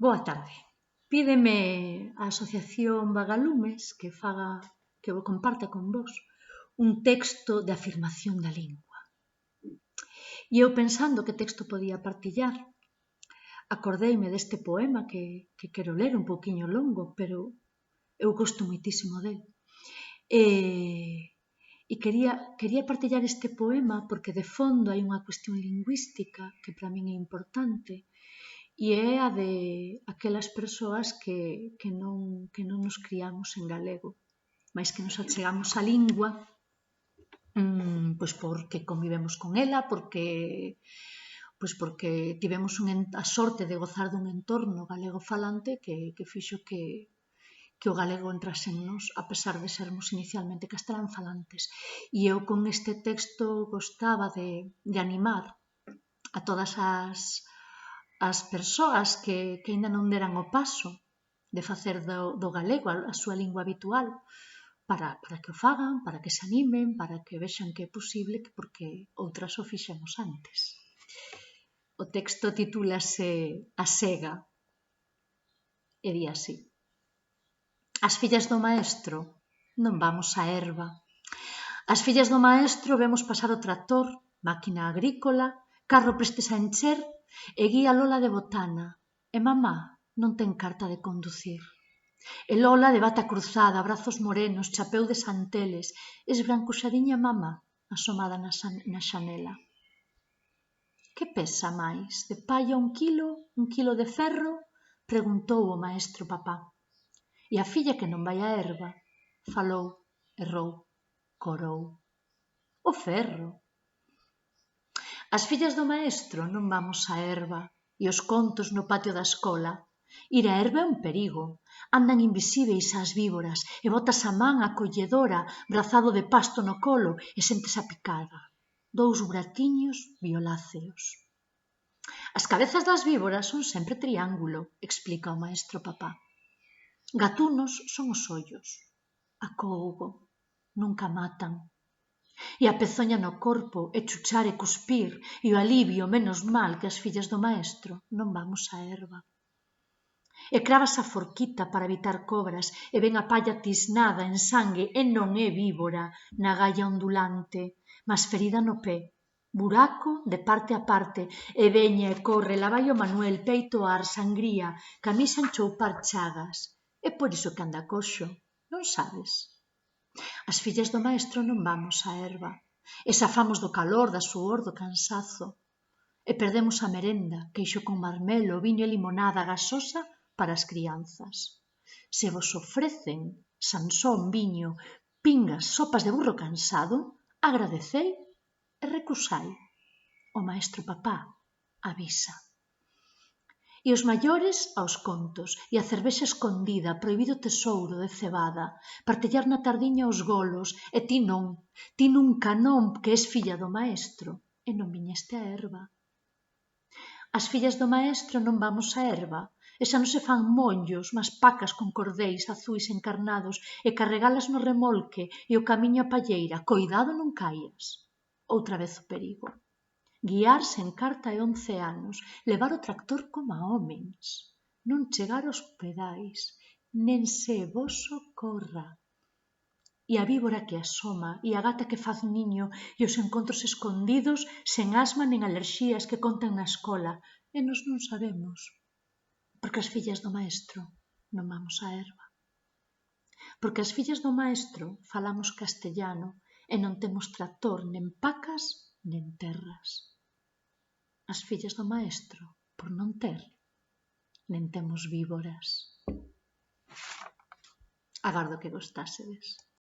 Boa tarde. Pídeme a Asociación Vagalumes que comparta con vos un texto de afirmación da lingua. E eu pensando que texto podía partillar, acordeime deste poema que quero ler, un pouquiño longo, pero eu gosto moitísimo del. E quería partillar este poema porque de fondo hai unha cuestión lingüística que para min é importante e é a de aquelas persoas que non nos criamos en galego, mais que nos achegamos á lingua pois porque convivemos con ela, porque tivemos a sorte de gozar dun entorno galego falante que fixo que o galego entrase en nos, a pesar de sermos inicialmente castelán falantes. E eu con este texto gostaba de animar a todas as persoas que aínda non deran o paso de facer do galego a súa lingua habitual, para que o fagan, para que se animen, para que vexan que é posible, porque outras o fixemos antes. O texto titúlase A Sega e di así: As fillas do maestro non vamos á herba. As fillas do maestro vemos pasar o tractor, máquina agrícola, carro prestes a encher e guía Lola de botana. E mamá non ten carta de conducir. E Lola de bata cruzada, brazos morenos, chapeu de santeles, esbrancuxadiña mamá asomada na xanela. Que pesa máis, de palla un quilo de ferro? Preguntou o maestro papá. E a filla que non vai á herba falou, errou, corou. O ferro. As fillas do maestro non vamos á herba e os contos no patio da escola. Ir á herba é un perigo. Andan invisíbeis as víboras e botas a man acolledora, brazado de pasto no colo e sentes a picada. 2 buratiños violáceos. As cabezas das víboras son sempre triángulo, explica o maestro papá. Gatunos son os ollos. Acougo. Nunca matan. E a pezoña no corpo, e chuchar e cuspir, e o alivio, menos mal que as fillas do maestro non vamos á herba. E cravas a forquita para evitar cobras, e ven a palla tisnada en sangue, e non é víbora, na galla ondulante, mas ferida no pé, buraco de parte a parte, e veña e corre, lavai o Manuel, peito ar, sangría, camisa enchoupar chagas, e por iso que anda coxo, non sabes? As fillas do maestro non vamos á herba, e safamos do calor, da suor, do cansazo, e perdemos a merenda, queixo con marmelo, viño e limonada gasosa para as crianzas. Se vos ofrecen Sansón, viño, pingas, sopas de burro cansado, agradecei e recusai. O maestro papá avisa. E os maiores aos contos, e a cervexa escondida, prohibido tesouro de cebada, partillar na tardiña os golos, e ti nunca non, que és filla do maestro, e non viñeste á herba. As fillas do maestro non vamos á herba, e xa non se fan mollos, mas pacas con cordéis azuis encarnados, e carregalas no remolque e o camiño a palleira, coidado non caias. Outra vez o perigo. Guiar sen carta e 11 anos, levar o tractor como homens, non chegar aos pedais, nen se vos socorra. E a víbora que asoma, e a gata que faz niño, e os encontros escondidos, sen asma nen alerxías que contan na escola, e nos non sabemos, porque as fillas do maestro non vamos á herba. Porque as fillas do maestro falamos castellano e non temos tractor, nen pacas, nen terras. As fillas do maestro, por non ter, nen temos víboras. Agardo que gostásedes.